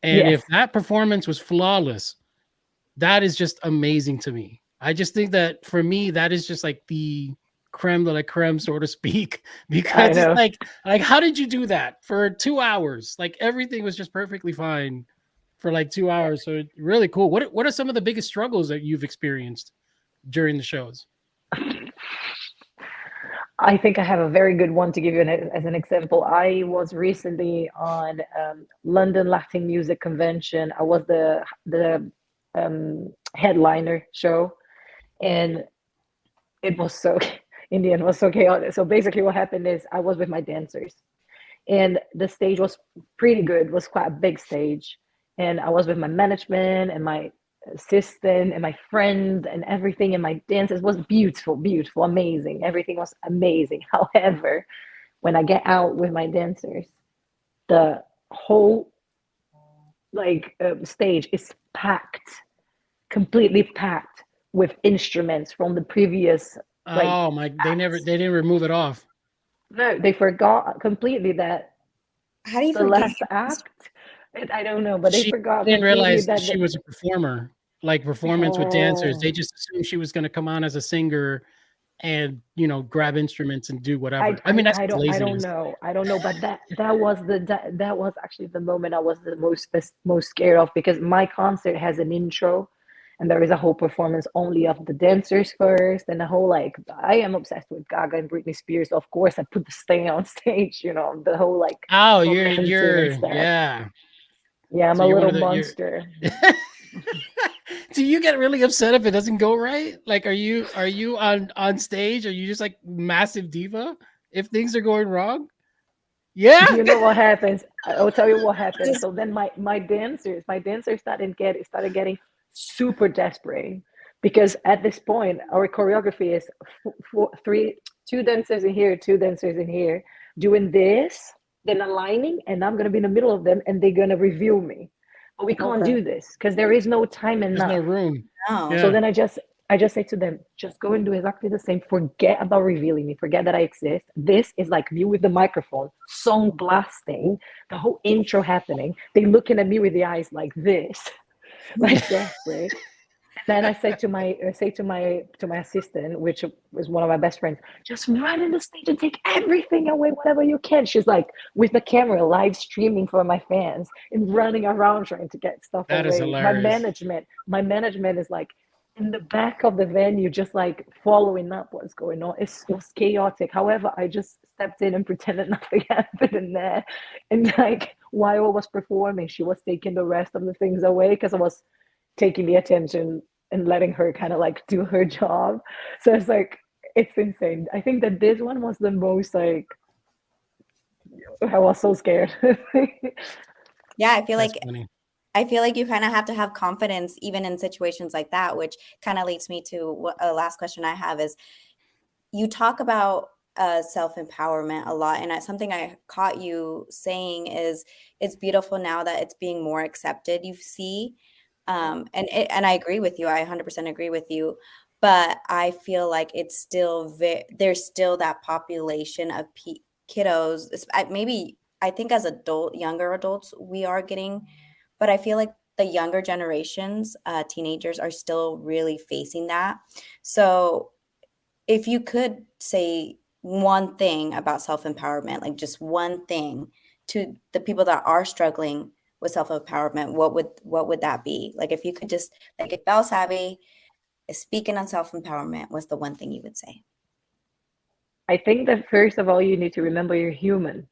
And if that performance was flawless, that is just amazing to me. I just think that for me, that is just like the creme de la creme, so to speak, because it's like, how did you do that for 2 hours? Like, everything was just perfectly fine for like 2 hours. So really cool. What are some of the biggest struggles that you've experienced during the shows? I think I have a very good one to give you as an example. I was recently on London Latin Music Convention. I was the headliner show, and it was so, in the end, was so chaotic. So basically what happened is I was with my dancers, and the stage was pretty good. It was quite a big stage, and I was with my management and my assistant and my friend and everything, and my dancers. Was beautiful, amazing. Everything was amazing. However, when I get out with my dancers, the whole stage is packed, completely packed with instruments from the previous they didn't remove it off. No, they forgot completely that. How do you the forget? last act, I don't know, but they forgot. Didn't realize that she was a performer, like performance with dancers. They just assumed she was going to come on as a singer and grab instruments and do whatever. I mean, that's laziness. I don't know, but that was actually the moment I was the most scared of, because my concert has an intro, and there is a whole performance only of the dancers first, and the whole, like, I am obsessed with Gaga and Britney Spears. So of course I put the thing on stage, the whole like. Oh, you're yeah. Yeah, I'm so a little monster. Do you get really upset if it doesn't go right? Like, are you on stage? Are you just like massive diva if things are going wrong? Yeah. Do you know what happens? I'll tell you what happens. So then my dancers started getting super desperate, because at this point our choreography is two dancers in here, doing this, then aligning, and I'm gonna be in the middle of them, and they're gonna reveal me. But we can't do this because there is no time enough. There's no room. No. Yeah. So then I just say to them, just go and do exactly the same. Forget about revealing me. Forget that I exist. This is like me with the microphone, song blasting, the whole intro happening. They looking at me with the eyes like this, like desperate. Then I say to my assistant, which was one of my best friends, just run in the stage and take everything away, whatever you can. She's like with the camera live streaming for my fans and running around trying to get stuff away. That is hilarious. My management is like in the back of the venue, just like following up what's going on. It was chaotic. However, I just stepped in and pretended nothing happened in there. And like while I was performing, she was taking the rest of the things away because I was taking the attention and letting her kind of like do her job. So it's like, it's insane. I think that this one was the most like, I was so scared. Yeah, I feel That's like funny. you kind of have to have confidence even in situations like that, which kind of leads me to a last question I have is, you talk about self-empowerment a lot, and something I caught you saying is it's beautiful now that it's being more accepted, you see. And I agree with you. I 100% agree with you. But I feel like it's still there's still that population of kiddos. Maybe I think as younger adults, we are getting, but I feel like the younger generations, teenagers, are still really facing that. So if you could say one thing about self-empowerment, like just one thing to the people that are struggling with self-empowerment, what would that be? Like if you could just, like if Bell Savvy is speaking on self-empowerment, what's the one thing you would say? I think that first of all, you need to remember you're human.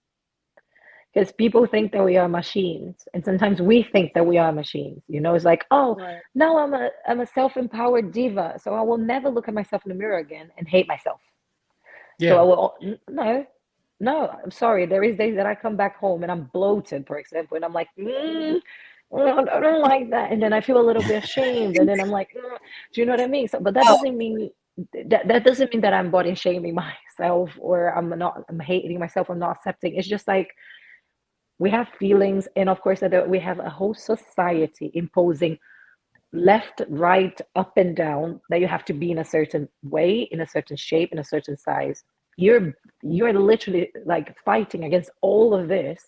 Because people think that we are machines, and sometimes we think that we are machines. You know, it's like, oh, Right. now I'm a self-empowered diva, so I will never look at myself in the mirror again and hate myself. So I will no, I'm sorry. There is days that I come back home and I'm bloated, for example, and I'm like, I don't like that, and then I feel a little bit ashamed, and then I'm like, do you know what I mean? So, but that doesn't mean that doesn't mean that I'm body shaming myself or I'm hating myself. I'm not accepting. It's just like, we have feelings, and of course that we have a whole society imposing left, right, up and down, that you have to be in a certain way, in a certain shape, in a certain size. You're literally like fighting against all of this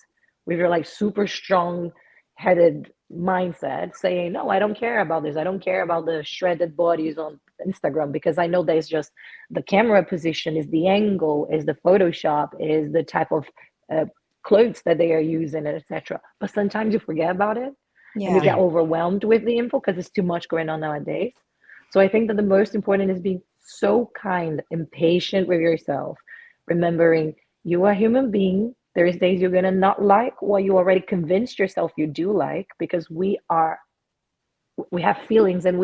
with your like super strong headed mindset, saying, no, I don't care about this. I don't care about the shredded bodies on Instagram, because I know that it's just the camera position, is the angle, is the Photoshop, is the type of clothes that they are using, etc. But sometimes you forget about it, and you get overwhelmed with the info because it's too much going on nowadays. So I think that the most important is being so kind and patient with yourself, remembering you are a human being. There is days you're gonna not like what you already convinced yourself you do like, because we have feelings, and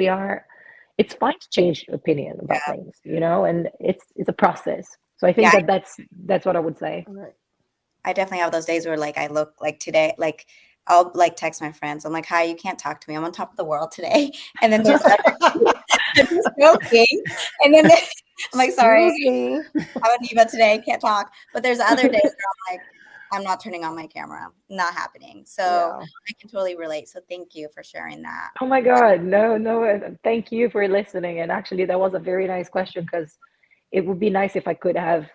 it's fine to change your opinion about things, you know, and it's a process. So I think that's what I would say. Right. I definitely have those days where like I look like today, like I'll like text my friends. I'm like, hi, you can't talk to me. I'm on top of the world today. And then there's I'm just joking. And then I'm like, sorry, I'm a diva today, can't talk. But there's other days where I'm like, I'm not turning on my camera, not happening. So I can totally relate. So thank you for sharing that. Oh my God, no, thank you for listening. And actually, that was a very nice question, because it would be nice if I could have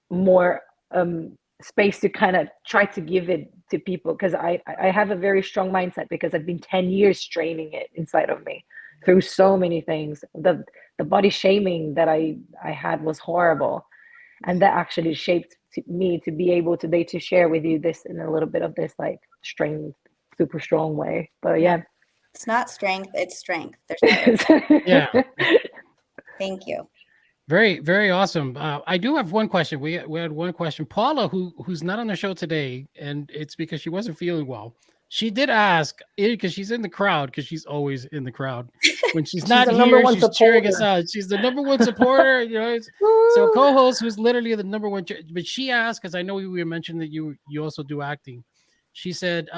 more space to kind of try to give it to people, because I have a very strong mindset, because I've been 10 years training it inside of me through so many things. The body shaming that I had was horrible, and that actually shaped me to be able today to share with you this in a little bit of this like strength, super strong way. But yeah, it's not strength, it's strength. There's no Thank you. Very, very awesome. I do have one question. We had one question. Paula, who's not on the show today, and it's because she wasn't feeling well. She did ask, because she's in the crowd, because she's always in the crowd. When she's not here, she's cheering us out. She's the number one supporter. You know, so co-host who's literally the number one. But she asked, because I know we mentioned that you also do acting. She said,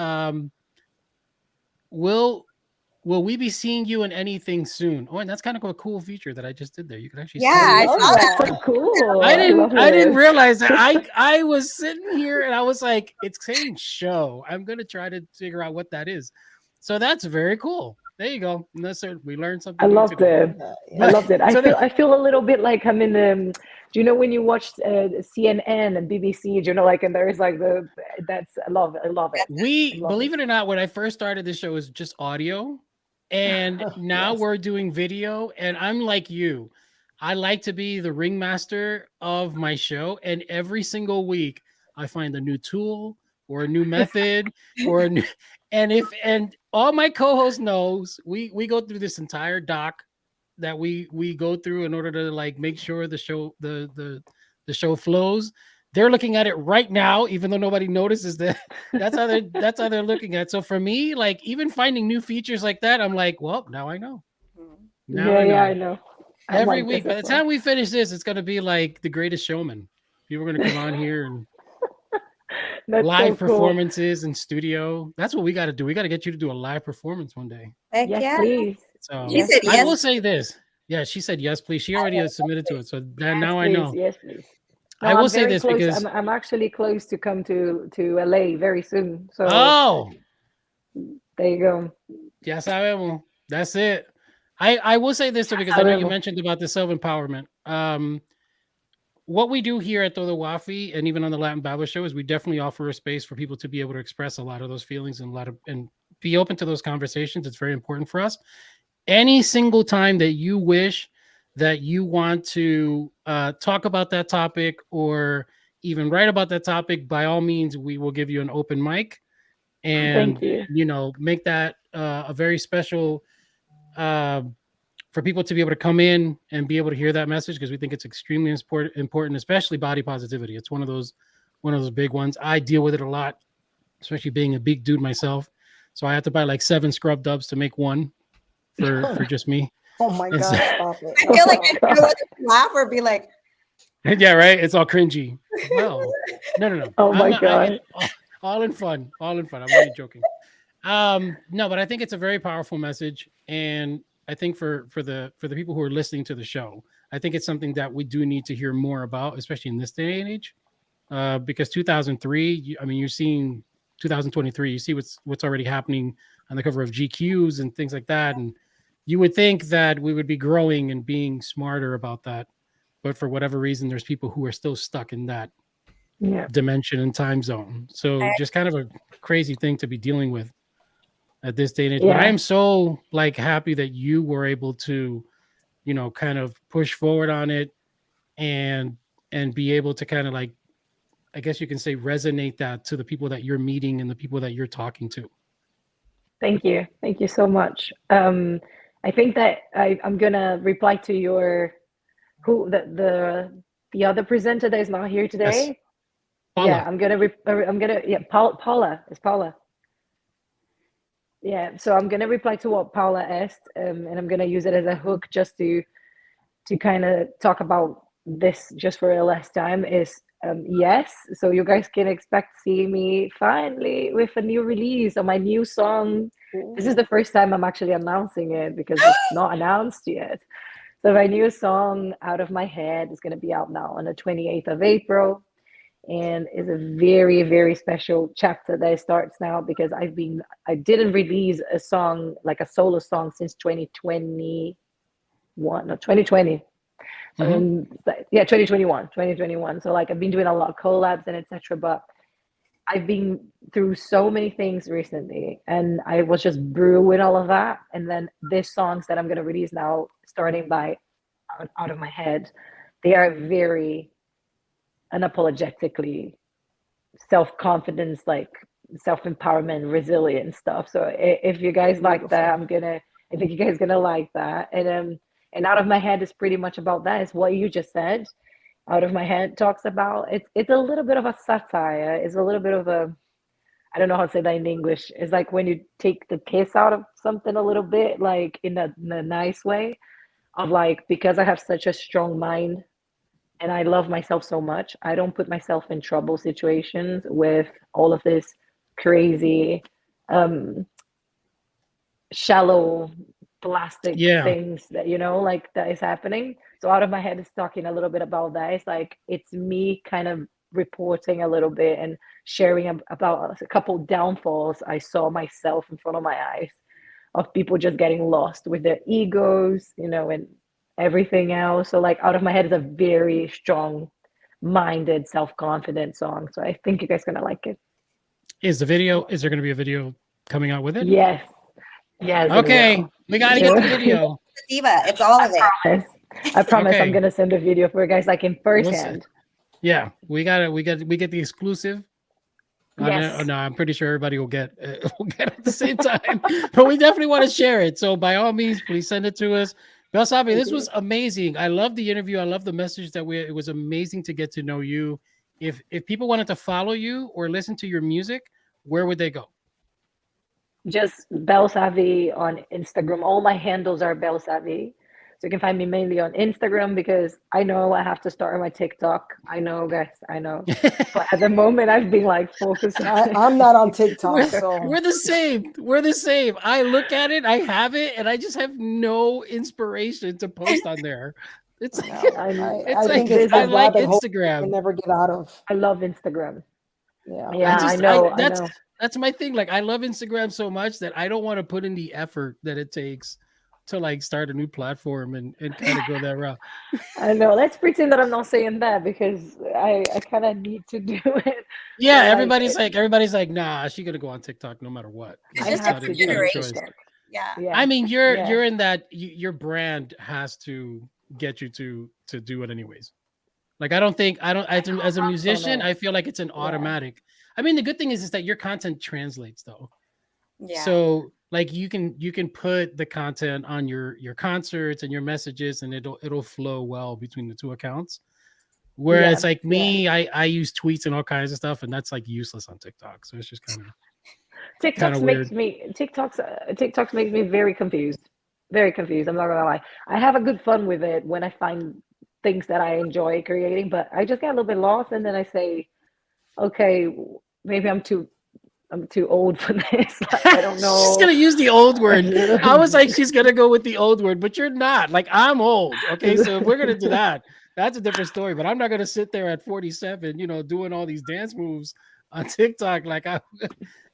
Will we be seeing you in anything soon? Oh, and that's kind of a cool feature that I just did there. You can actually see I saw that. So cool. I didn't realize that. I was sitting here and I was like, it's saying show. I'm gonna try to figure out what that is. So that's very cool. There you go. We learned something. I loved it. I loved it. I feel a little bit like I'm in do you know when you watch CNN and BBC, do you know, like, and there is like I love it. Believe it or not, when I first started this show, it was just audio. And now we're doing video, and I'm like you. I like to be the ringmaster of my show, and every single week I find a new tool or a new method and all my co-host knows we go through this entire doc that we go through in order to like make sure the show the show flows. They're looking at it right now, even though nobody notices that. That's how they're looking at it. So for me, like even finding new features like that, I'm like, well, now I know. I know. Every week, by the time we finish this, it's gonna be like The Greatest Showman. People are gonna come on here and live performances in studio. That's what we got to do. We got to get you to do a live performance one day. Heck yes, yeah, please. So she said yes. I will say this. Yeah, she said yes, please. She already has submitted to it, so then now I please, know. yes, please. No, I will I'm say very this close. because I'm actually close to come to LA very soon. So oh, there you go. ya sabemos. That's it. I will say this though, because I know you Sabemos. mentioned about the self-empowerment. What we do here at Todo Wafi and even on the Latin Babbler Show is we definitely offer a space for people to be able to express a lot of those feelings and and be open to those conversations. It's very important for us. Any single time that you wish that you want to talk about that topic or even write about that topic, by all means, we will give you an open mic and, Thank you. make that a very special for people to be able to come in and be able to hear that message, because we think it's extremely important, especially body positivity. It's one of those big ones. I deal with it a lot, especially being a big dude myself. So I have to buy like 7 scrub dubs to make one for just me. Oh my And God, so- stop it. I feel like I don't know whether to laugh or be like, yeah, right. It's all cringy. Well, no. Oh my not- God. all in fun. I'm only joking. No, but I think it's a very powerful message, and I think for the people who are listening to the show, I think it's something that we do need to hear more about, especially in this day and age. Because 2003, you're seeing 2023. You see what's already happening on the cover of GQs and things like that, and you would think that we would be growing and being smarter about that, but for whatever reason, there's people who are still stuck in that Yeah. dimension and time zone. So just kind of a crazy thing to be dealing with at this day and age. But I Yeah. am so happy that you were able to, kind of push forward on it and be able to kind of I guess you can say resonate that to the people that you're meeting and the people that you're talking to. Thank you. Thank you so much. I think that I'm gonna reply to your the other presenter that is not here today. Yes. Paula. Yeah, I'm gonna Paula. It's Paula. Yeah, so I'm gonna reply to what Paula asked, and I'm gonna use it as a hook just to kind of talk about this just for a last time. Is yes, so you guys can expect to see me finally with a new release on my new song. This is the first time I'm actually announcing it because it's not announced yet. So my new song, Out of My Head, is gonna be out now on the 28th of April. And is a very, very special chapter that starts now because I didn't release a song, like a solo song, since 2020. Yeah, 2021. So I've been doing a lot of collabs and etc. But I've been through so many things recently, and I was just brewing all of that. And then these songs that I'm gonna release now, starting by Out of My Head, they are very unapologetically self-confidence, self-empowerment, resilient stuff. So if you guys like that, I think you guys gonna like that. And Out of My Head is pretty much about that. It's what you just said. Out of My Head talks about it's a little bit of a satire. It's a little bit of a, I don't know how to say that in English. It's like when you take the piss out of something a little bit, in a nice way, of because I have such a strong mind and I love myself so much, I don't put myself in trouble situations with all of this crazy, shallow plastic things that, that is happening. So Out of My Head is talking a little bit about that. It's it's me kind of reporting a little bit and sharing about a couple downfalls I saw myself in front of my eyes of people just getting lost with their egos, and everything else. So Out of My Head is a very strong minded, self-confident song. So I think you guys are gonna like it. Is there gonna be a video coming out with it? Yes. Okay. We gotta get the video. Diva, it's all of it. I promise Okay. I'm gonna send a video for you guys in first hand. Yeah, we get the exclusive. Yes. No, I'm pretty sure everybody will get at the same time, but we definitely want to share it. So by all means, please send it to us. BELLSAVVY, this was amazing. I love the interview. I love the message it was amazing to get to know you. If people wanted to follow you or listen to your music, where would they go? Just BELLSAVVY on Instagram. All my handles are BELLSAVVY. So you can find me mainly on Instagram because I know I have to start my TikTok. I know, guys, I know. But at the moment, I've been like focused. I'm not on TikTok, so We're the same. We're the same. I look at it, I have it, and I just have no inspiration to post on there. It's like, I think it's I a like rabbit hole I Instagram. never get out of. I love Instagram. Yeah. Yeah, I know. I know. That's my thing. Like, I love Instagram so much that I don't want to put in the effort that it takes to like start a new platform and kind of go that route. I know. Let's pretend that I'm not saying that because I kind of need to do it. Yeah, So, everybody's like, nah, she's gonna go on TikTok no matter what. It's I just have a to do it. generation. Yeah. Yeah. I mean, you're Yeah. in that your brand has to get you to do it anyways. Like, I don't as a musician, I feel like it's an automatic. I mean, the good thing is that your content translates though. Yeah. So like you can put the content on your concerts and your messages, and it'll flow well between the two accounts. Whereas like me, I use tweets and all kinds of stuff, and that's like useless on TikTok. So it's just kind of TikTok makes me very confused. Very confused. I'm not gonna lie. I have a good fun with it when I find things that I enjoy creating, but I just get a little bit lost, and then I say, okay, maybe I'm too old for this. Like, I don't know. She's gonna use the old word. I was like, she's gonna go with the old word, but you're not. Like, I'm old. Okay, so if we're gonna do that, that's a different story. But I'm not gonna sit there at 47, doing all these dance moves on TikTok.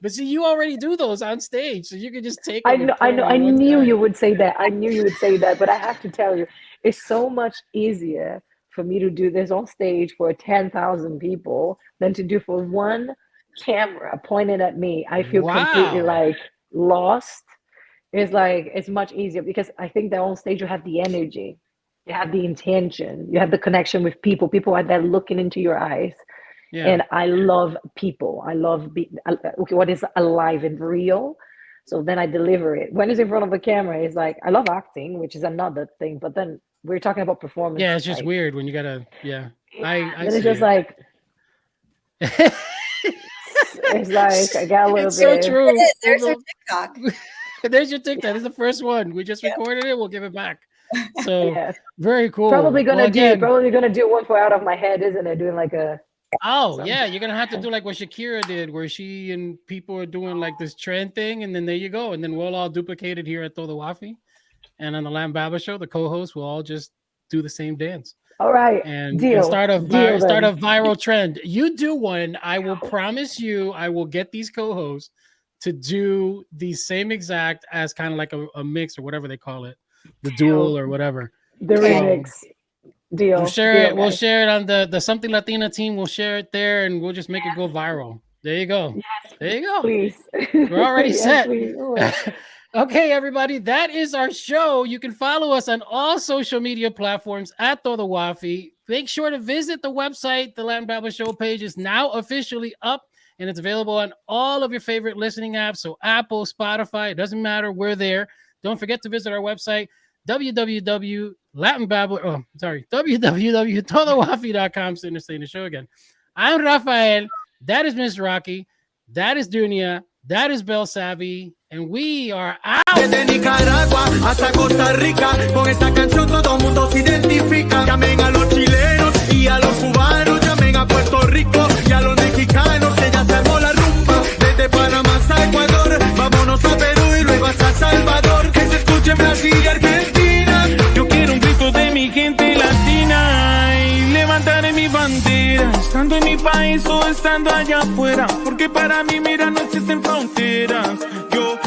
But see, you already do those on stage, so you can just take. I know. I knew you would say that. But I have to tell you, it's so much easier for me to do this on stage for 10,000 people than to do for one camera pointed at me. I feel completely like lost. It's much easier because I think that on stage you have the energy, you have the intention, you have the connection with people. People are there looking into your eyes. Yeah. And I love people. I love what is alive and real. So then I deliver it. When it's in front of the camera, it's like, I love acting, which is another thing. But then we're talking about performance. Yeah, it's just weird when you gotta. Yeah, I it's just like. It's like I got a little it's bit. So true. There's your TikTok. There's your TikTok. This is the first one. We just recorded it. We'll give it back. So very cool. Probably gonna do one for Out of My Head, isn't it? Doing like a. Yeah, you're gonna have to do like what Shakira did, where she and people are doing like this trend thing, and then there you go, and then we'll all duplicate it here at Todo Wafi, and on the Latin Babbler Show, the co-hosts will all just do the same dance. All right, and start a viral trend. You do one, I will promise you, I will get these co-hosts to do the same exact as kind of like a mix or whatever they call it, the duel or whatever. The remix. Deal. We'll share it. We'll share it on the Something Latina team. We'll share it there, and we'll just make it go viral. There you go. Yes, there you go. Please. We're already set. Okay, everybody, that is our show. You can follow us on all social media platforms at Todo Wafi. Make sure to visit the website. The Latin Babbler Show page is now officially up, and it's available on all of your favorite listening apps. So Apple, Spotify, it doesn't matter. We're there. Don't forget to visit our website, www.todowafi.com. Saying the show again. I'm Rafael. That is Miss Rocky. That is Dunia. That is BELLSAVVY. And we are out. Desde Nicaragua hasta Costa Rica, con esta canción todo mundo se identifica. Llamen a los chilenos y a los cubanos, llamen a Puerto Rico y a los mexicanos, que ya se armó la rumba. Desde Panamá hasta Ecuador, vámonos a Perú y luego hasta Salvador. Que se escuche Brasil y Argentina. Yo quiero un grito de mi gente latina y levantaré mi bandera, estando en mi país o estando allá afuera, porque para mí, mira, no existen fronteras. Yo